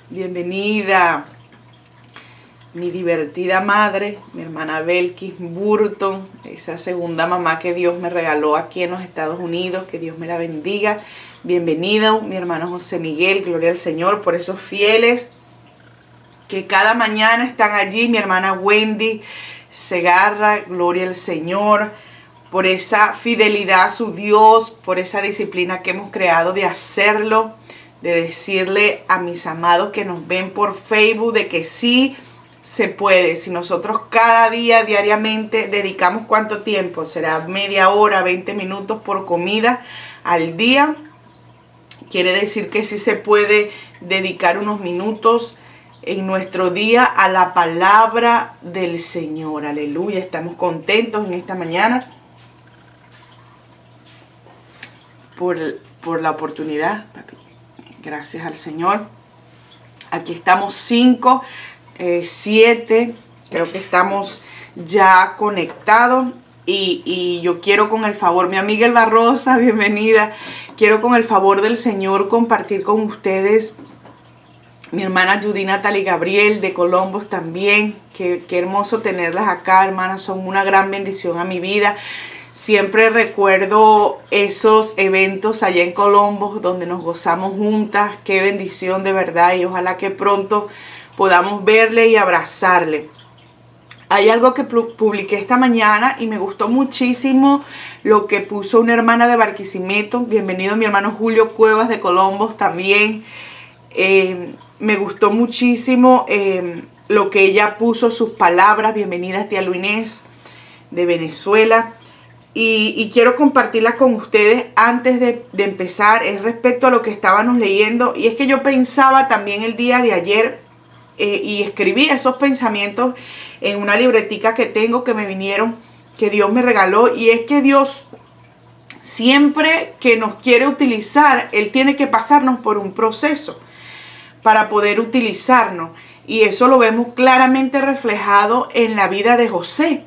Bienvenida, mi divertida madre, mi hermana Belkis Burton, esa segunda mamá que Dios me regaló aquí en los Estados Unidos, que Dios me la bendiga. Bienvenido, mi hermano José Miguel, gloria al Señor por esos fieles que cada mañana están allí, mi hermana Wendy Segarra, gloria al Señor, por esa fidelidad a su Dios, por esa disciplina que hemos creado de hacerlo, de decirle a mis amados que nos ven por Facebook de que sí se puede. Si nosotros cada día, diariamente, dedicamos ¿cuánto tiempo? Será media hora, 20 minutos por comida al día. Quiere decir que sí se puede dedicar unos minutos en nuestro día a la palabra del Señor. Aleluya, estamos contentos en esta mañana por la oportunidad. Gracias al Señor. Aquí estamos 5, 7, creo que estamos ya conectados. Y yo quiero con el favor, mi amiga Elba Rosa, bienvenida. Quiero con el favor del Señor compartir con ustedes mi hermana Judy Natalie Gabriel de Colombos también. Qué hermoso tenerlas acá, hermanas. Son una gran bendición a mi vida. Siempre recuerdo esos eventos allá en Colombos donde nos gozamos juntas. Qué bendición de verdad, y ojalá que pronto podamos verle y abrazarle. Hay algo que publiqué esta mañana y me gustó muchísimo lo que puso una hermana de Barquisimeto. Bienvenido mi hermano Julio Cuevas de Colombos también. Me gustó muchísimo lo que ella puso, sus palabras. Bienvenida tía Luinés de Venezuela. Y quiero compartirlas con ustedes antes de empezar. Es respecto a lo que estábamos leyendo. Y es que yo pensaba también el día de ayer y escribí esos pensamientos en una libretica que tengo, que me vinieron, que Dios me regaló. Y es que Dios, siempre que nos quiere utilizar, Él tiene que pasarnos por un proceso para poder utilizarnos. Y eso lo vemos claramente reflejado en la vida de José.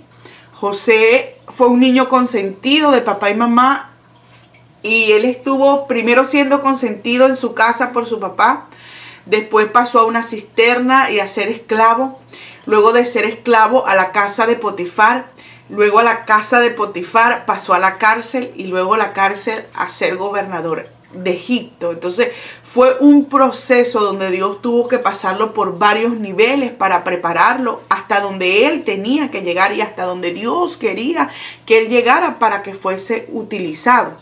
José fue un niño consentido de papá y mamá, y él estuvo primero siendo consentido en su casa por su papá, después pasó a una cisterna y a ser esclavo, luego de ser esclavo a la casa de Potifar, luego a la casa de Potifar pasó a la cárcel, y luego a la cárcel a ser gobernador de Egipto. Entonces fue un proceso donde Dios tuvo que pasarlo por varios niveles para prepararlo hasta donde él tenía que llegar y hasta donde Dios quería que él llegara para que fuese utilizado.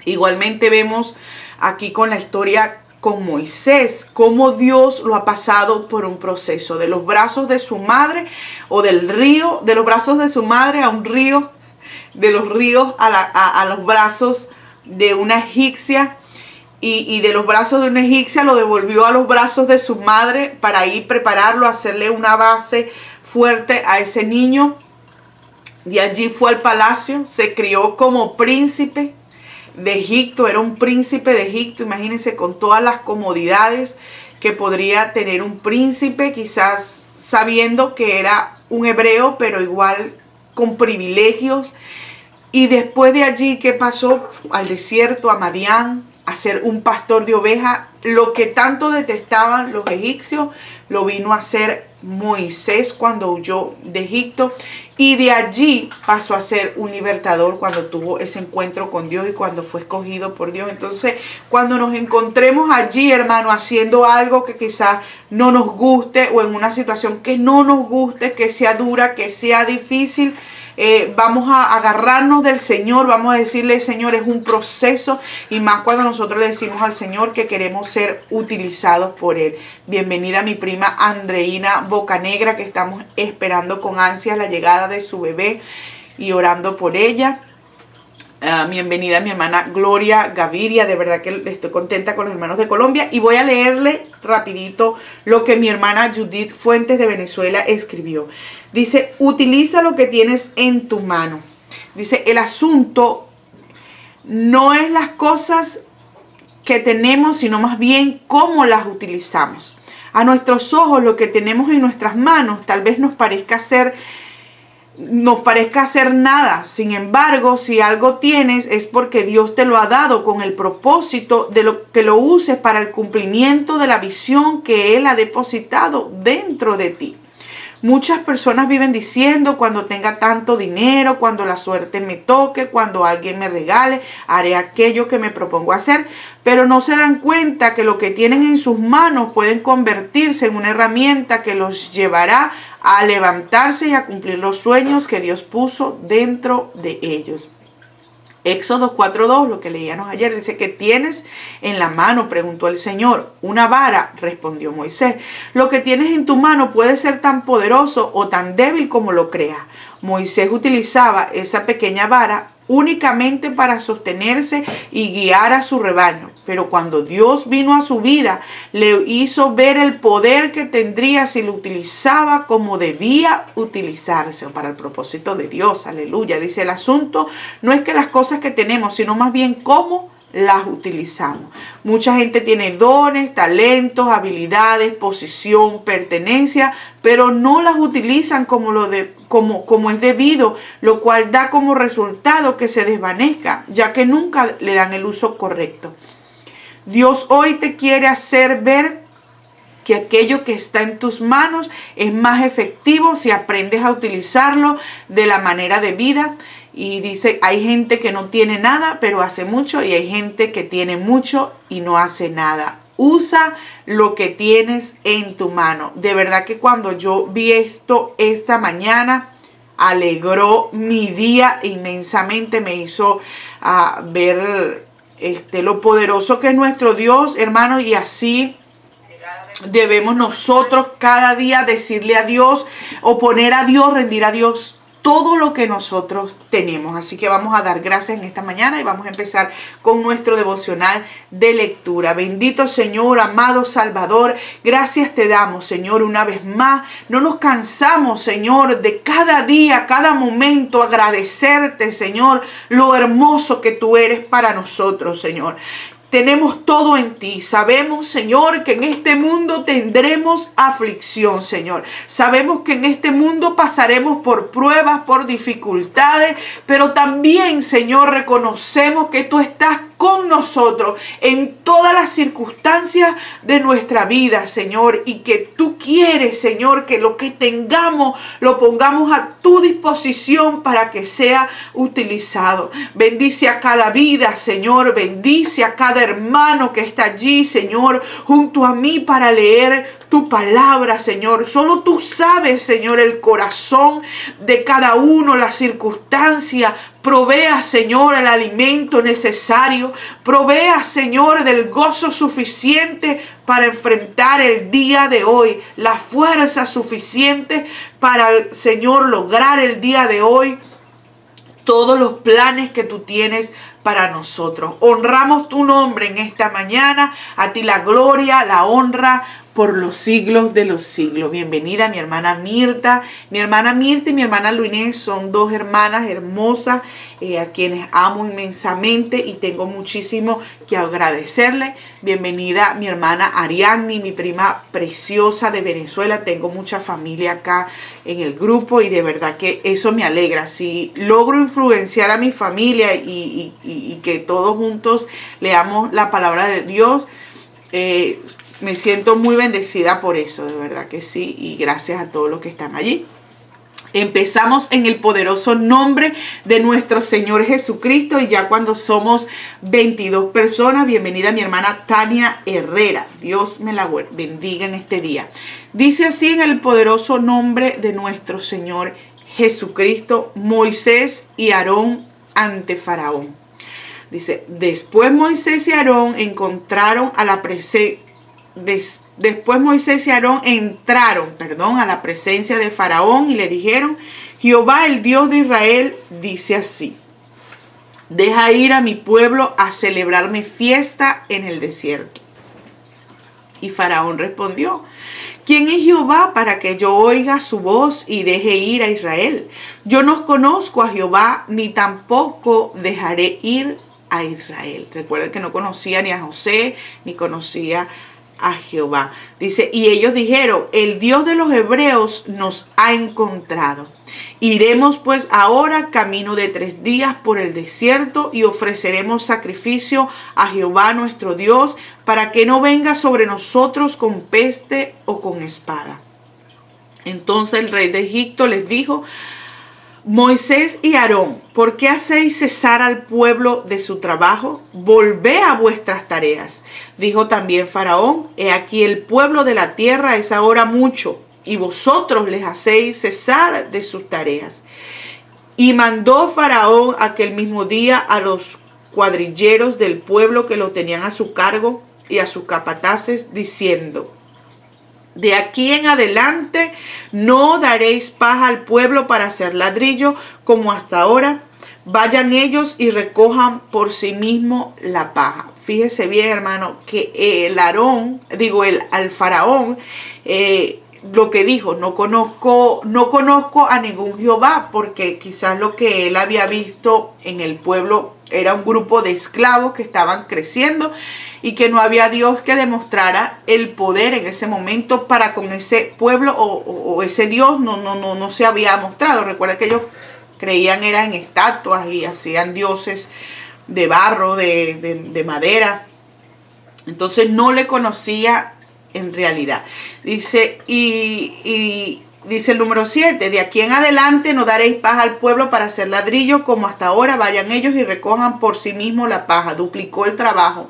Igualmente vemos aquí con la historia con Moisés, cómo Dios lo ha pasado por un proceso, de los brazos de su madre o del río, de los brazos de su madre a un río, de los ríos a los brazos de una egipcia, y de los brazos de una egipcia lo devolvió a los brazos de su madre para ir prepararlo, hacerle una base fuerte a ese niño. De allí fue al palacio, se crió como príncipe de Egipto, era un príncipe de Egipto, imagínense, con todas las comodidades que podría tener un príncipe, quizás sabiendo que era un hebreo, pero igual con privilegios. Y después de allí, ¿qué pasó? Al desierto, a Madián, a ser un pastor de ovejas. Lo que tanto detestaban los egipcios, lo vino a hacer Moisés cuando huyó de Egipto. Y de allí pasó a ser un libertador cuando tuvo ese encuentro con Dios y cuando fue escogido por Dios. Entonces, cuando nos encontremos allí, hermano, haciendo algo que quizás no nos guste, o en una situación que no nos guste, que sea dura, que sea difícil, vamos a agarrarnos del Señor, vamos a decirle: Señor, es un proceso, y más cuando nosotros le decimos al Señor que queremos ser utilizados por Él. Bienvenida mi prima Andreina Bocanegra, que estamos esperando con ansias la llegada de su bebé y orando por ella. Bienvenida mi hermana Gloria Gaviria, de verdad que estoy contenta con los hermanos de Colombia. Y voy a leerle rapidito lo que mi hermana Judith Fuentes de Venezuela escribió. Dice: utiliza lo que tienes en tu mano. Dice: el asunto no es las cosas que tenemos, sino más bien cómo las utilizamos. A nuestros ojos, lo que tenemos en nuestras manos tal vez nos parezca ser nos parezca hacer nada. Sin embargo, si algo tienes es porque Dios te lo ha dado con el propósito de que lo uses para el cumplimiento de la visión que Él ha depositado dentro de ti. Muchas personas viven diciendo: cuando tenga tanto dinero, cuando la suerte me toque, cuando alguien me regale, haré aquello que me propongo hacer. Pero no se dan cuenta que lo que tienen en sus manos pueden convertirse en una herramienta que los llevará a levantarse y a cumplir los sueños que Dios puso dentro de ellos. Éxodo 4:2, lo que leíamos ayer, dice: ¿qué tienes en la mano?, preguntó el Señor. Una vara, respondió Moisés. Lo que tienes en tu mano puede ser tan poderoso o tan débil como lo creas. Moisés utilizaba esa pequeña vara únicamente para sostenerse y guiar a su rebaño. Pero cuando Dios vino a su vida, le hizo ver el poder que tendría si lo utilizaba como debía utilizarse, o para el propósito de Dios. Aleluya. Dice: el asunto no es que las cosas que tenemos, sino más bien cómo las utilizamos. Mucha gente tiene dones, talentos, habilidades, posición, pertenencia, pero no las utilizan como es debido, lo cual da como resultado que se desvanezca, ya que nunca le dan el uso correcto. Dios hoy te quiere hacer ver que aquello que está en tus manos es más efectivo si aprendes a utilizarlo de la manera debida. Y dice: hay gente que no tiene nada pero hace mucho, y hay gente que tiene mucho y no hace nada. Usa lo que tienes en tu mano. De verdad que cuando yo vi esto esta mañana, alegró mi día inmensamente. Me hizo ver lo poderoso que es nuestro Dios, hermano, y así debemos nosotros cada día decirle a Dios, o poner a Dios, rendir a Dios todo lo que nosotros tenemos. Así que vamos a dar gracias en esta mañana y vamos a empezar con nuestro devocional de lectura. Bendito Señor, amado Salvador, gracias te damos, Señor, una vez más. No nos cansamos, Señor, de cada día, cada momento agradecerte, Señor, lo hermoso que tú eres para nosotros, Señor. Tenemos todo en ti. Sabemos, Señor, que en este mundo tendremos aflicción, Señor. Sabemos que en este mundo pasaremos por pruebas, por dificultades, pero también, Señor, reconocemos que tú estás con nosotros en todas las circunstancias de nuestra vida, Señor, y que tú quieres, Señor, que lo que tengamos lo pongamos a tu disposición para que sea utilizado. Bendice a cada vida, Señor, bendice a cada hermano que está allí, Señor, junto a mí para leer tu palabra, Señor. Solo tú sabes, Señor, el corazón de cada uno, la circunstancia. Provea, Señor, el alimento necesario. Provea, Señor, del gozo suficiente para enfrentar el día de hoy. La fuerza suficiente para, Señor, lograr el día de hoy todos los planes que tú tienes para nosotros. Honramos tu nombre en esta mañana. A ti la gloria, la honra por los siglos de los siglos. Bienvenida mi hermana Mirta. Mi hermana Mirta y mi hermana Luinés son dos hermanas hermosas a quienes amo inmensamente y tengo muchísimo que agradecerle. Bienvenida mi hermana Ariadne, mi prima preciosa de Venezuela. Tengo mucha familia acá en el grupo y de verdad que eso me alegra. Si logro influenciar a mi familia y que todos juntos leamos la palabra de Dios, me siento muy bendecida por eso, de verdad que sí, y gracias a todos los que están allí. Empezamos en el poderoso nombre de nuestro Señor Jesucristo, y ya cuando somos 22 personas, bienvenida mi hermana Tania Herrera. Dios me la bendiga en este día. Dice así en el poderoso nombre de nuestro Señor Jesucristo: Moisés y Aarón ante Faraón. Dice: después Moisés y Aarón encontraron a la presencia. Después Moisés y Aarón entraron, a la presencia de Faraón y le dijeron: Jehová, el Dios de Israel, dice así: deja ir a mi pueblo a celebrarme fiesta en el desierto. Y Faraón respondió: ¿quién es Jehová para que yo oiga su voz y deje ir a Israel? Yo no conozco a Jehová, ni tampoco dejaré ir a Israel. Recuerden que no conocía ni a José, ni conocía a Jehová. Dice, y ellos dijeron, el Dios de los hebreos nos ha encontrado. Iremos pues ahora camino de 3 días por el desierto y ofreceremos sacrificio a Jehová nuestro Dios para que no venga sobre nosotros con peste o con espada. Entonces el rey de Egipto les dijo, Moisés y Aarón, ¿por qué hacéis cesar al pueblo de su trabajo? Volvé a vuestras tareas. Dijo también Faraón, he aquí el pueblo de la tierra es ahora mucho, y vosotros les hacéis cesar de sus tareas. Y mandó Faraón aquel mismo día a los cuadrilleros del pueblo que lo tenían a su cargo y a sus capataces, diciendo, de aquí en adelante no daréis paja al pueblo para hacer ladrillo como hasta ahora. Vayan ellos y recojan por sí mismo la paja. Fíjese bien, hermano, que al faraón, lo que dijo, no conozco a ningún Jehová, porque quizás lo que él había visto en el pueblo era un grupo de esclavos que estaban creciendo y que no había Dios que demostrara el poder en ese momento para con ese pueblo o ese Dios no se había mostrado. Recuerda que ellos creían eran en estatuas y hacían dioses de barro, de madera. Entonces no le conocía en realidad. Dice, y dice el número 7, de aquí en adelante no daréis paja al pueblo para hacer ladrillo como hasta ahora. Vayan ellos y recojan por sí mismos la paja. Duplicó el trabajo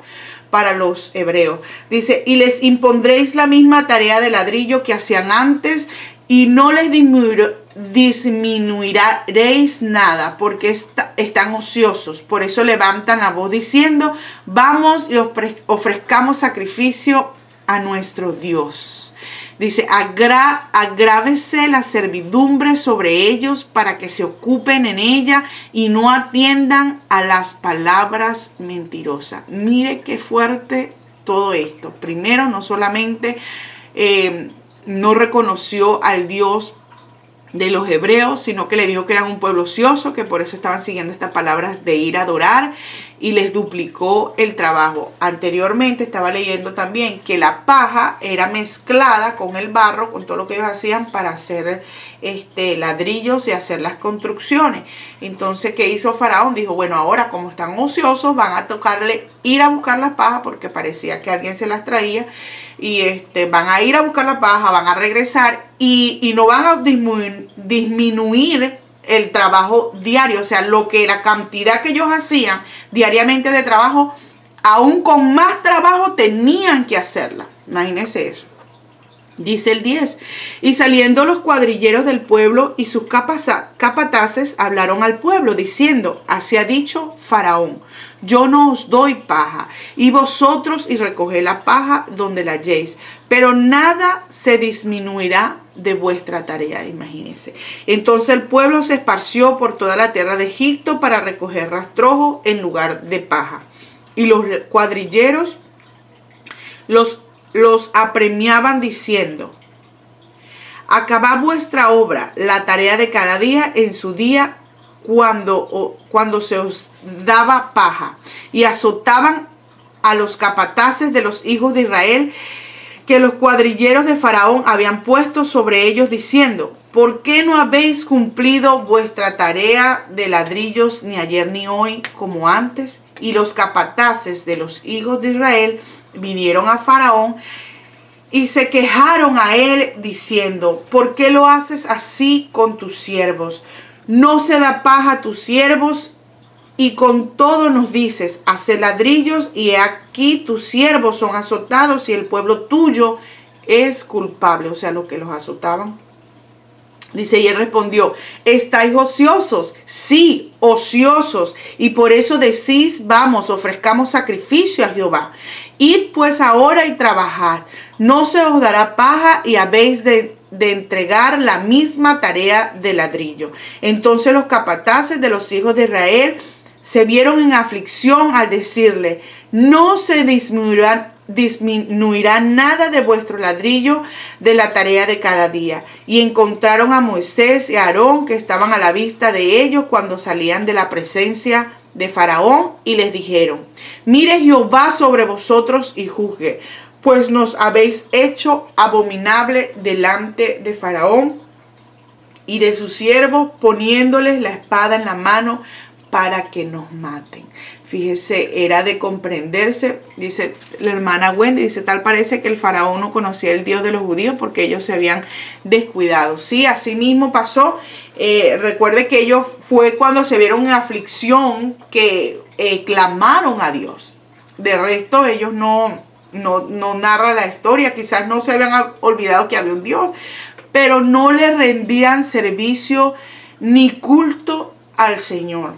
para los hebreos. Dice, y les impondréis la misma tarea de ladrillo que hacían antes y no les disminuiréis nada porque están ociosos. Por eso levantan la voz diciendo, vamos y ofrezcamos sacrificio a nuestro Dios. Dice, agrávese la servidumbre sobre ellos para que se ocupen en ella y no atiendan a las palabras mentirosas. Mire qué fuerte todo esto. Primero, no solamente no reconoció al Dios de los hebreos, sino que le dijo que eran un pueblo ocioso, que por eso estaban siguiendo estas palabras de ir a adorar, y les duplicó el trabajo. Anteriormente estaba leyendo también que la paja era mezclada con el barro, con todo lo que ellos hacían para hacer ladrillos y hacer las construcciones. Entonces, ¿qué hizo Faraón? Dijo, bueno, ahora como están ociosos, van a tocarle ir a buscar las pajas, porque parecía que alguien se las traía, y van a ir a buscar la paja, van a regresar y no van a disminuir el trabajo diario, o sea, la cantidad que ellos hacían diariamente de trabajo, aún con más trabajo tenían que hacerla. Imagínense eso. Dice el 10, y saliendo los cuadrilleros del pueblo y sus capataces hablaron al pueblo diciendo, así ha dicho Faraón, yo no os doy paja, y vosotros y recoged la paja donde la halléis, pero nada se disminuirá de vuestra tarea. Imagínense. Entonces el pueblo se esparció por toda la tierra de Egipto para recoger rastrojo en lugar de paja. Y los cuadrilleros los apremiaban diciendo, acabad vuestra obra, la tarea de cada día en su día, cuando se os daba paja, y azotaban a los capataces de los hijos de Israel que los cuadrilleros de Faraón habían puesto sobre ellos, diciendo, ¿por qué no habéis cumplido vuestra tarea de ladrillos ni ayer ni hoy como antes? Y los capataces de los hijos de Israel vinieron a Faraón y se quejaron a él diciendo, ¿por qué lo haces así con tus siervos? No se da paja a tus siervos y con todo nos dices, haced ladrillos y aquí tus siervos son azotados y el pueblo tuyo es culpable. O sea, los que los azotaban. Dice, y él respondió, ¿estáis ociosos? Sí, ociosos. Y por eso decís, vamos, ofrezcamos sacrificio a Jehová. Id pues ahora y trabajad. No se os dará paja y habéis de entregar la misma tarea de ladrillo. Entonces los capataces de los hijos de Israel se vieron en aflicción al decirle, no se disminuirá nada de vuestro ladrillo de la tarea de cada día. Y encontraron a Moisés y a Aarón que estaban a la vista de ellos cuando salían de la presencia de Faraón y les dijeron, mire Jehová sobre vosotros y juzgue, pues nos habéis hecho abominable delante de Faraón y de sus siervos, poniéndoles la espada en la mano para que nos maten. Fíjese, era de comprenderse, dice la hermana Wendy, dice, tal parece que el faraón no conocía el Dios de los judíos porque ellos se habían descuidado. Sí, así mismo pasó. Recuerde que ellos fue cuando se vieron en aflicción que clamaron a Dios. De resto, ellos no narra la historia, quizás no se habían olvidado que había un Dios, pero no le rendían servicio ni culto al Señor.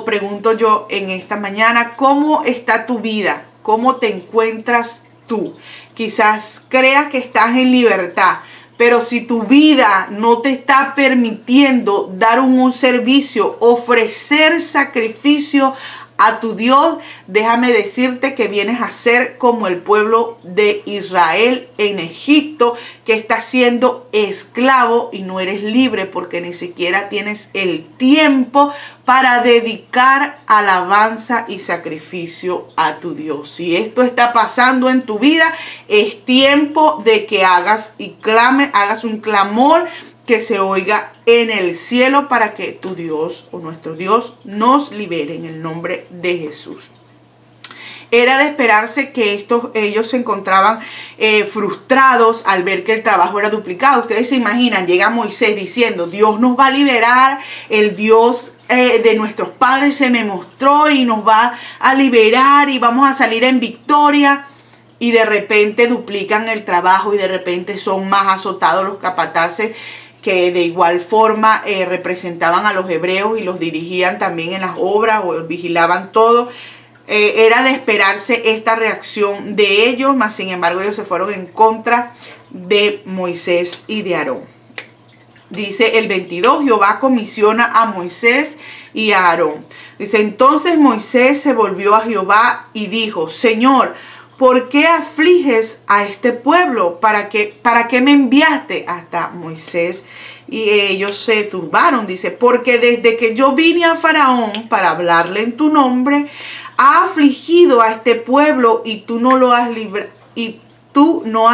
Pregunto yo en esta mañana, ¿cómo está tu vida? ¿Cómo te encuentras tú? Quizás creas que estás en libertad, pero si tu vida no te está permitiendo dar un servicio, ofrecer sacrificio a tu Dios, déjame decirte que vienes a ser como el pueblo de Israel en Egipto, que está siendo esclavo y no eres libre porque ni siquiera tienes el tiempo para dedicar alabanza y sacrificio a tu Dios. Si esto está pasando en tu vida, es tiempo de que hagas un clamor que se oiga en el cielo para que tu Dios o nuestro Dios nos libere en el nombre de Jesús. Era de esperarse que ellos se encontraban frustrados al ver que el trabajo era duplicado. Ustedes se imaginan, llega Moisés diciendo, Dios nos va a liberar, el Dios de nuestros padres se me mostró y nos va a liberar y vamos a salir en victoria. Y de repente duplican el trabajo y de repente son más azotados los capataces, que de igual forma representaban a los hebreos y los dirigían también en las obras o vigilaban todo. Era de esperarse esta reacción de ellos, mas sin embargo ellos se fueron en contra de Moisés y de Aarón. Dice el 22, Jehová comisiona a Moisés y a Aarón. Dice, entonces Moisés se volvió a Jehová y dijo, Señor, ¿por qué afliges a este pueblo? ¿Para qué me enviaste hasta Moisés? Y ellos se turbaron, dice, porque desde que yo vine a Faraón para hablarle en tu nombre, ha afligido a este pueblo y tú no has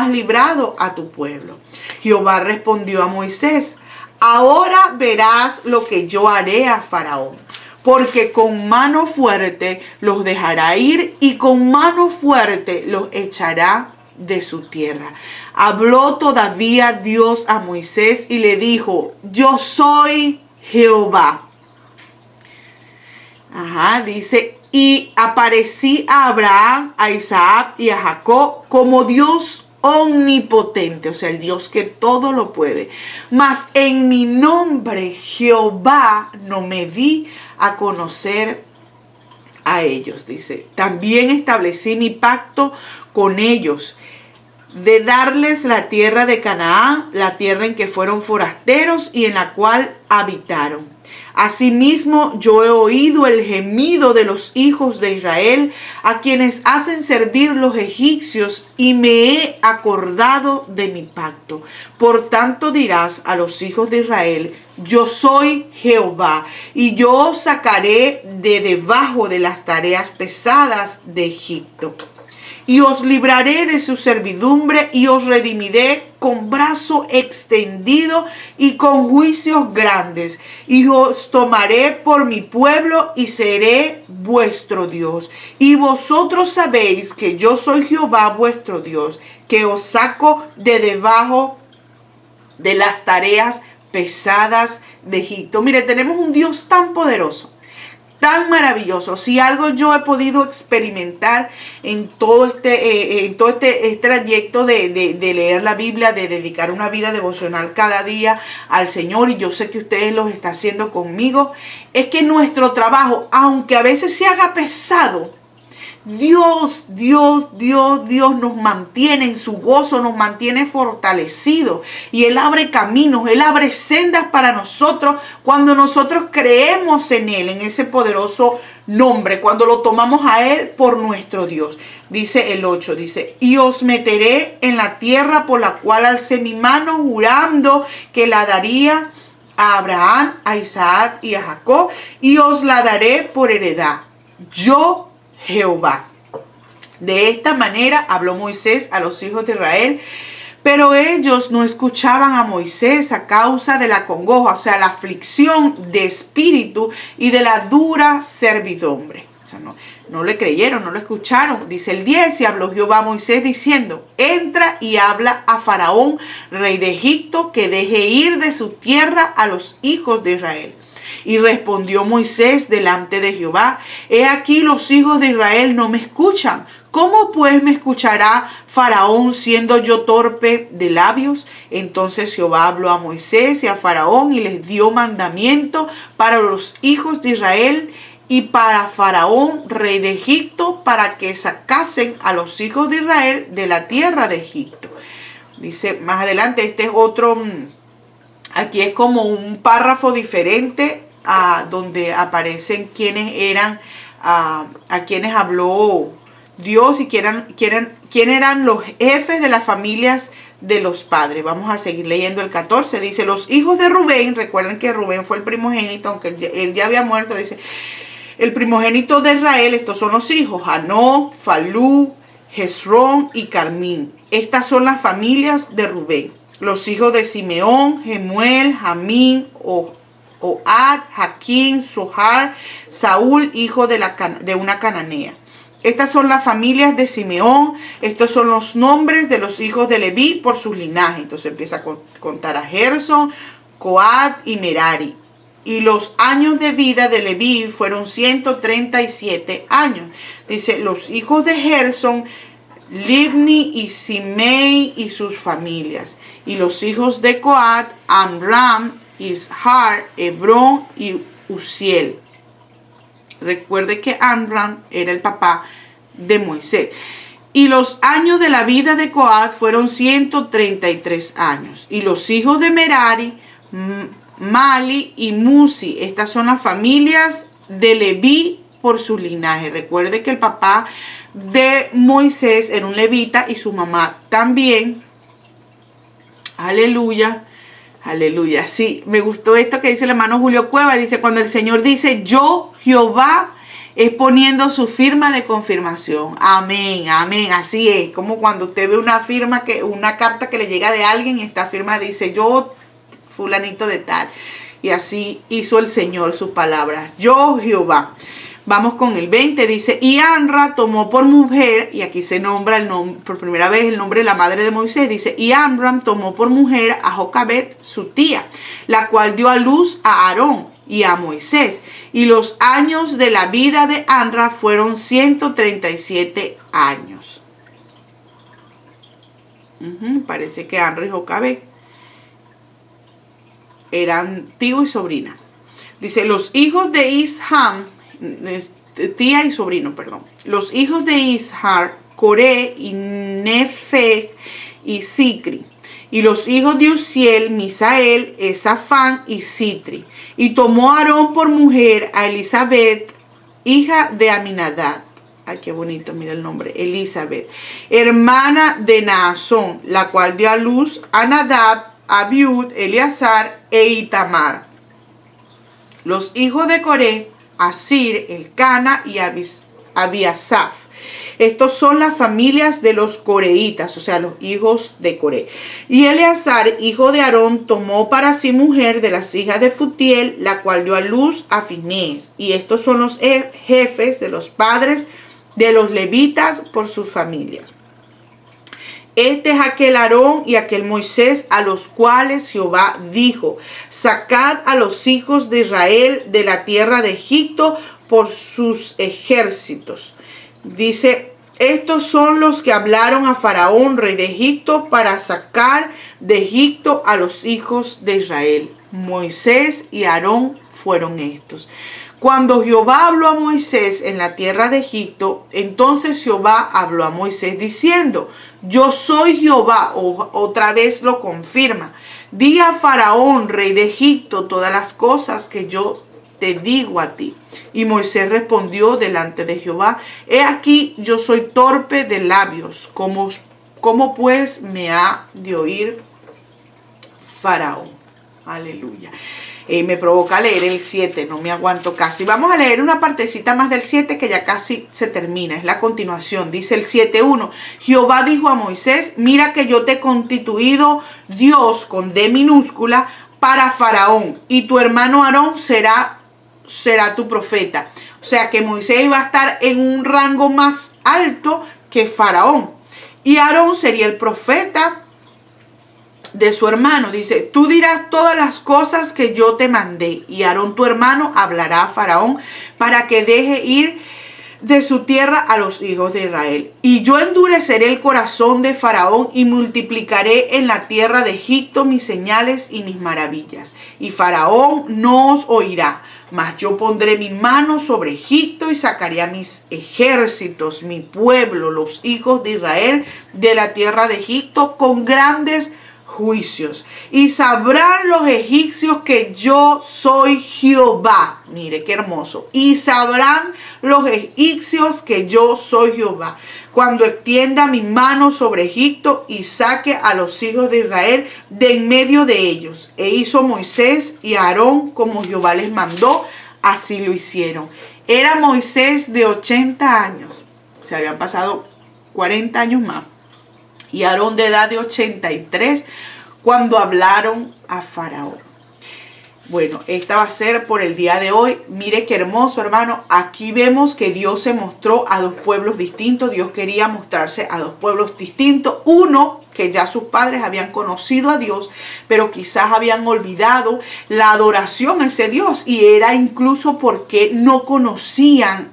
librado a tu pueblo. Jehová respondió a Moisés, ahora verás lo que yo haré a Faraón, porque con mano fuerte los dejará ir y con mano fuerte los echará de su tierra. Habló todavía Dios a Moisés y le dijo, yo soy Jehová. Dice, y aparecí a Abraham, a Isaac y a Jacob como Dios omnipotente, o sea, el Dios que todo lo puede. Mas en mi nombre Jehová no me di a conocer a ellos, dice. También establecí mi pacto con ellos de darles la tierra de Canaán, la tierra en que fueron forasteros y en la cual habitaron. Asimismo, yo he oído el gemido de los hijos de Israel, a quienes hacen servir los egipcios, y me he acordado de mi pacto. Por tanto dirás a los hijos de Israel, yo soy Jehová, y yo os sacaré de debajo de las tareas pesadas de Egipto. Y os libraré de su servidumbre y os redimiré con brazo extendido y con juicios grandes. Y os tomaré por mi pueblo y seré vuestro Dios. Y vosotros sabéis que yo soy Jehová vuestro Dios, que os saco de debajo de las tareas pesadas de Egipto. Mire, tenemos un Dios tan poderoso, tan maravilloso. Si algo yo he podido experimentar en todo este trayecto de leer la Biblia, de dedicar una vida devocional cada día al Señor, y yo sé que ustedes lo están haciendo conmigo, es que nuestro trabajo, aunque a veces se haga pesado, Dios nos mantiene en su gozo, nos mantiene fortalecidos, y Él abre caminos, Él abre sendas para nosotros cuando nosotros creemos en Él, en ese poderoso nombre, cuando lo tomamos a Él por nuestro Dios. Dice el 8, dice, y os meteré en la tierra por la cual alcé mi mano jurando que la daría a Abraham, a Isaac y a Jacob, y os la daré por heredad. Yo Jehová. De esta manera habló Moisés a los hijos de Israel, pero ellos no escuchaban a Moisés a causa de la congoja, o sea, la aflicción de espíritu y de la dura servidumbre. O sea, no le creyeron, no lo escucharon. Dice el 10, y habló Jehová a Moisés diciendo, entra y habla a Faraón, rey de Egipto, que deje ir de su tierra a los hijos de Israel. Y respondió Moisés delante de Jehová, he aquí los hijos de Israel no me escuchan. ¿Cómo pues me escuchará Faraón siendo yo torpe de labios? Entonces Jehová habló a Moisés y a Faraón y les dio mandamiento para los hijos de Israel y para Faraón, rey de Egipto, para que sacasen a los hijos de Israel de la tierra de Egipto. Dice más adelante, este es otro, aquí es como un párrafo diferente donde aparecen quienes eran, a quienes habló Dios y quién eran los jefes de las familias de los padres. Vamos a seguir leyendo el 14. Dice, los hijos de Rubén, recuerden que Rubén fue el primogénito, aunque él ya había muerto, dice, el primogénito de Israel, estos son los hijos, Hanó, Falú, Hezrón y Carmín. Estas son las familias de Rubén. Los hijos de Simeón, Jemuel, Jamín, Ohad, Jaquín, Sohar, Saúl, hijo de una cananea. Estas son las familias de Simeón. Estos son los nombres de los hijos de Leví por sus linajes. Entonces empieza a contar a Gerson, Coat y Merari. Y los años de vida de Leví fueron 137 años. Dice, los hijos de Gerson, Libni y Simei y sus familias. Y los hijos de Coat, Amram, Ishar, Hebrón y Uziel. Recuerde que Amram era el papá de Moisés. Y los años de la vida de Coat fueron 133 años. Y los hijos de Merari, Mali y Musi. Estas son las familias de Leví por su linaje. Recuerde que el papá de Moisés era un levita y su mamá también. Aleluya. Aleluya. Sí, me gustó esto que dice el hermano Julio Cueva. Dice, cuando el Señor dice, yo, Jehová, es poniendo su firma de confirmación. Amén, amén. Así es. Como cuando usted ve una carta que le llega de alguien y esta firma dice, yo, fulanito de tal. Y así hizo el Señor sus palabras. Yo, Jehová. Vamos con el 20, dice, y Amra tomó por mujer, y aquí se nombra por primera vez el nombre de la madre de Moisés, dice, y Amram tomó por mujer a Jocabet, su tía, la cual dio a luz a Aarón y a Moisés. Y los años de la vida de Amra fueron 137 años. Parece que Amra y Jocabet eran tío y sobrina. Dice, los hijos de Isham, tía y sobrino, perdón. Los hijos de Ishar, Coré y Nefeg y Sicri. Y los hijos de Uziel, Misael, Esafán y Sitri. Y tomó Aarón por mujer a Elizabeth, hija de Aminadab. Ay, qué bonito, mira el nombre. Elizabeth, hermana de Naasón, la cual dio a luz a Nadab, Abiud, Eleazar e Itamar. Los hijos de Coré, Asir, Elcana y Abiasaf. Estos son las familias de los coreitas, o sea, los hijos de Coré. Y Eleazar, hijo de Aarón, tomó para sí mujer de las hijas de Futiel, la cual dio a luz a Finés. Y estos son los jefes de los padres de los levitas por sus familias. Este es aquel Aarón y aquel Moisés a los cuales Jehová dijo, sacad a los hijos de Israel de la tierra de Egipto por sus ejércitos. Dice, estos son los que hablaron a Faraón, rey de Egipto, para sacar de Egipto a los hijos de Israel. Moisés y Aarón fueron estos. Cuando Jehová habló a Moisés en la tierra de Egipto, entonces Jehová habló a Moisés diciendo, yo soy Jehová, otra vez lo confirma. Di a Faraón, rey de Egipto, todas las cosas que yo te digo a ti. Y Moisés respondió delante de Jehová, he aquí yo soy torpe de labios, ¿cómo pues me ha de oír Faraón? Aleluya. Me provoca leer el 7, no me aguanto casi. Vamos a leer una partecita más del 7 que ya casi se termina. Es la continuación. Dice el 7:1. Jehová dijo a Moisés, mira que yo te he constituido Dios con D minúscula para Faraón, y tu hermano Aarón será tu profeta. O sea que Moisés iba a estar en un rango más alto que Faraón. Y Aarón sería el profeta de su hermano. Dice, tú dirás todas las cosas que yo te mandé, y Aarón tu hermano hablará a Faraón para que deje ir de su tierra a los hijos de Israel. Y yo endureceré el corazón de Faraón y multiplicaré en la tierra de Egipto mis señales y mis maravillas. Y Faraón no os oirá, mas yo pondré mi mano sobre Egipto y sacaré a mis ejércitos, mi pueblo, los hijos de Israel, de la tierra de Egipto con grandes juicios. Y sabrán los egipcios que yo soy Jehová. Mire qué hermoso. Y sabrán los egipcios que yo soy Jehová, cuando extienda mi mano sobre Egipto y saque a los hijos de Israel de en medio de ellos. E hizo Moisés y Aarón como Jehová les mandó, así lo hicieron. Era Moisés de 80 años. Se habían pasado 40 años más. Y Aarón de edad de 83 cuando hablaron a Faraón. Bueno, esta va a ser por el día de hoy. Mire qué hermoso, hermano. Aquí vemos que Dios se mostró a dos pueblos distintos. Dios quería mostrarse a dos pueblos distintos. Uno, que ya sus padres habían conocido a Dios, pero quizás habían olvidado la adoración a ese Dios. Y era incluso porque no conocían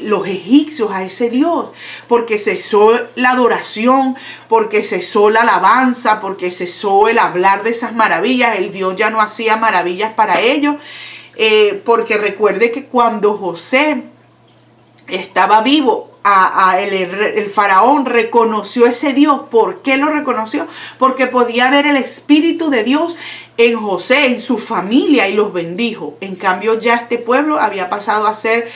los egipcios a ese Dios, porque cesó la adoración, porque cesó la alabanza, porque cesó el hablar de esas maravillas. El Dios ya no hacía maravillas para ellos, porque recuerde que cuando José estaba vivo, el faraón reconoció ese Dios. ¿Por qué lo reconoció? Porque podía ver el Espíritu de Dios en José, en su familia, y los bendijo. En cambio, ya este pueblo había pasado a ser,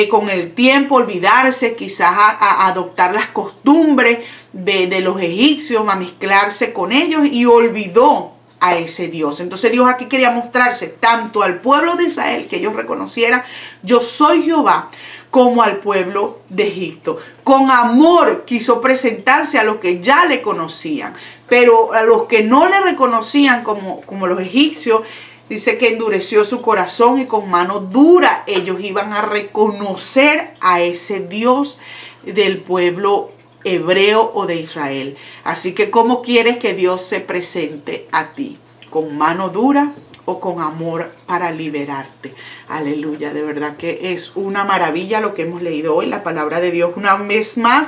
con el tiempo, olvidarse, quizás a adoptar las costumbres de los egipcios, a mezclarse con ellos, y olvidó a ese Dios. Entonces Dios aquí quería mostrarse tanto al pueblo de Israel, que ellos reconocieran, yo soy Jehová, como al pueblo de Egipto. Con amor quiso presentarse a los que ya le conocían, pero a los que no le reconocían como los egipcios, dice que endureció su corazón y con mano dura ellos iban a reconocer a ese Dios del pueblo hebreo o de Israel. Así que, ¿cómo quieres que Dios se presente a ti? ¿Con mano dura o con amor para liberarte? Aleluya, de verdad que es una maravilla lo que hemos leído hoy. La palabra de Dios una vez más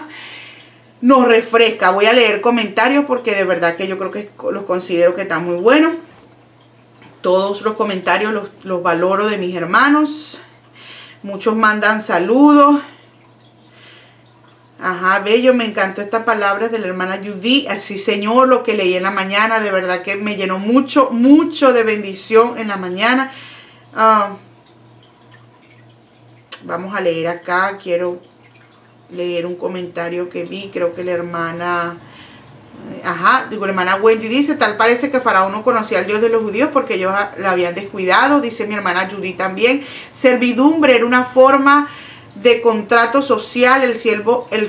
nos refresca. Voy a leer comentarios porque de verdad que yo creo que los considero que están muy buenos. Todos los comentarios los valoro de mis hermanos. Muchos mandan saludos. Ajá, bello, me encantó estas palabras de la hermana Judy. Así, Señor, lo que leí en la mañana, de verdad que me llenó mucho, mucho de bendición en la mañana. Vamos a leer acá, quiero leer un comentario que vi, creo que la hermana... la hermana Wendy dice, tal parece que Faraón no conocía al Dios de los judíos porque ellos la habían descuidado. Dice mi hermana Judy también, servidumbre era una forma de contrato social. El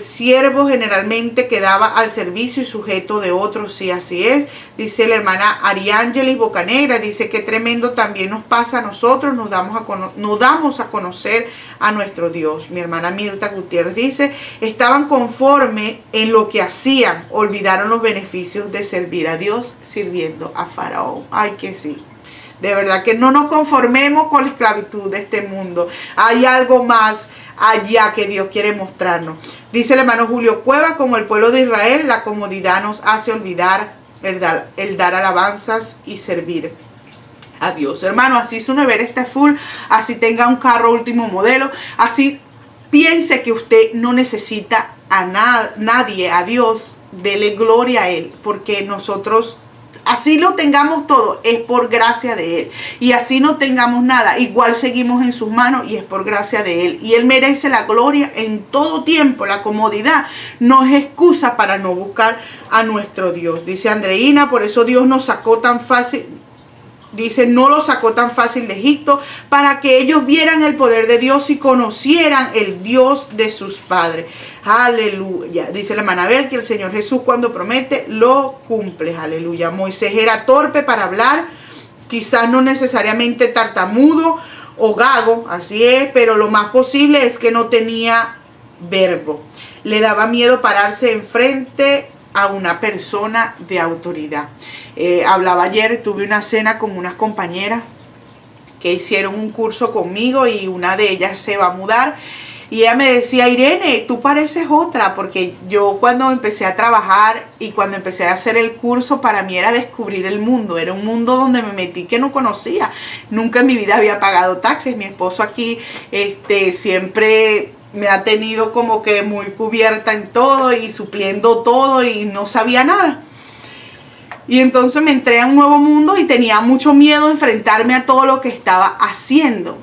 siervo generalmente quedaba al servicio y sujeto de otros. Sí, así es. Dice la hermana Ariángelis Bocanegra, dice que tremendo también nos pasa a nosotros, nos damos a conocer a nuestro Dios. Mi hermana Mirta Gutiérrez dice, estaban conformes en lo que hacían, olvidaron los beneficios de servir a Dios sirviendo a Faraón. Ay, que sí. De verdad que no nos conformemos con la esclavitud de este mundo. Hay algo más allá que Dios quiere mostrarnos. Dice el hermano Julio Cuevas, como el pueblo de Israel, la comodidad nos hace olvidar el dar alabanzas y servir a Dios. Hermano, así su nevera está full, así tenga un carro último modelo, así piense que usted no necesita a nadie, a Dios, dele gloria a Él, porque nosotros... Así lo tengamos todo, es por gracia de Él. Y así no tengamos nada, igual seguimos en sus manos y es por gracia de Él. Y Él merece la gloria en todo tiempo. La comodidad no es excusa para no buscar a nuestro Dios. Dice Andreina, por eso Dios nos sacó tan fácil. Dice, no los sacó tan fácil de Egipto para que ellos vieran el poder de Dios y conocieran el Dios de sus padres. Aleluya. Dice la hermana Abel que el Señor Jesús cuando promete lo cumple. Aleluya. Moisés era torpe para hablar, quizás no necesariamente tartamudo o gago, así es, pero lo más posible es que no tenía verbo. Le daba miedo pararse enfrente a una persona de autoridad. Hablaba ayer, tuve una cena con unas compañeras que hicieron un curso conmigo y una de ellas se va a mudar. Y ella me decía, Irene, tú pareces otra, porque yo cuando empecé a trabajar y cuando empecé a hacer el curso, para mí era descubrir el mundo. Era un mundo donde me metí que no conocía. Nunca en mi vida había pagado taxes. Mi esposo aquí siempre me ha tenido como que muy cubierta en todo y supliendo todo y no sabía nada. Y entonces me entré a un nuevo mundo y tenía mucho miedo de enfrentarme a todo lo que estaba haciendo.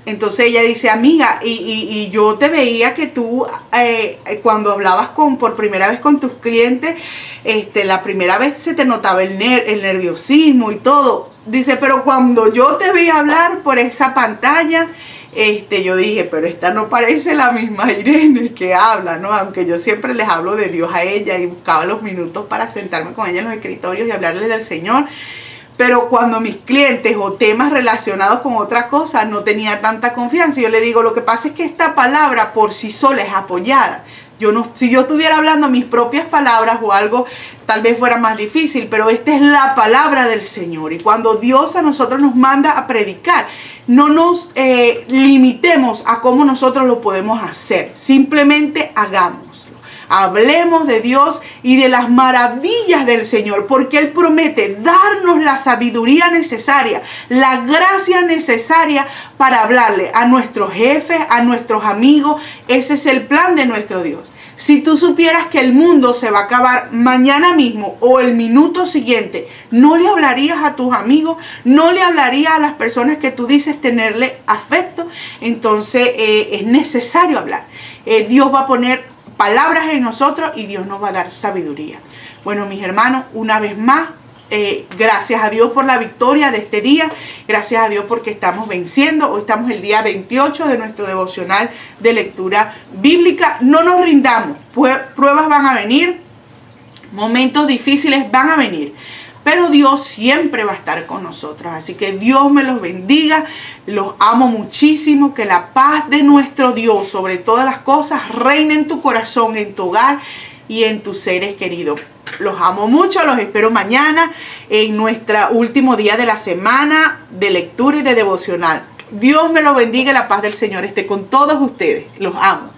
Entonces ella dice, amiga, y yo te veía que tú cuando hablabas por primera vez con tus clientes, la primera vez se te notaba el nerviosismo y todo. Dice, pero cuando yo te vi hablar por esa pantalla, yo dije, pero esta no parece la misma Irene que habla, ¿no? Aunque yo siempre les hablo de Dios a ella y buscaba los minutos para sentarme con ella en los escritorios y hablarles del Señor. Pero cuando mis clientes o temas relacionados con otra cosa no tenía tanta confianza, yo le digo, lo que pasa es que esta palabra por sí sola es apoyada. Si yo estuviera hablando mis propias palabras o algo, tal vez fuera más difícil, pero esta es la palabra del Señor. Y cuando Dios a nosotros nos manda a predicar, no nos limitemos a cómo nosotros lo podemos hacer. Simplemente hagámoslo. Hablemos de Dios y de las maravillas del Señor, porque Él promete darnos la sabiduría necesaria, la gracia necesaria para hablarle a nuestros jefes, a nuestros amigos. Ese es el plan de nuestro Dios. Si tú supieras que el mundo se va a acabar mañana mismo o el minuto siguiente, ¿no le hablarías a tus amigos? ¿No le hablarías a las personas que tú dices tenerle afecto? Entonces es necesario hablar. Dios va a poner palabras en nosotros y Dios nos va a dar sabiduría. Bueno, mis hermanos, una vez más, gracias a Dios por la victoria de este día. Gracias a Dios porque estamos venciendo. Hoy estamos el día 28 de nuestro devocional de lectura bíblica. No nos rindamos. Pruebas van a venir. Momentos difíciles van a venir. Pero Dios siempre va a estar con nosotros. Así que Dios me los bendiga. Los amo muchísimo. Que la paz de nuestro Dios sobre todas las cosas reine en tu corazón, en tu hogar y en tus seres queridos. Los amo mucho. Los espero mañana en nuestro último día de la semana de lectura y de devocional. Dios me los bendiga. La paz del Señor esté con todos ustedes. Los amo.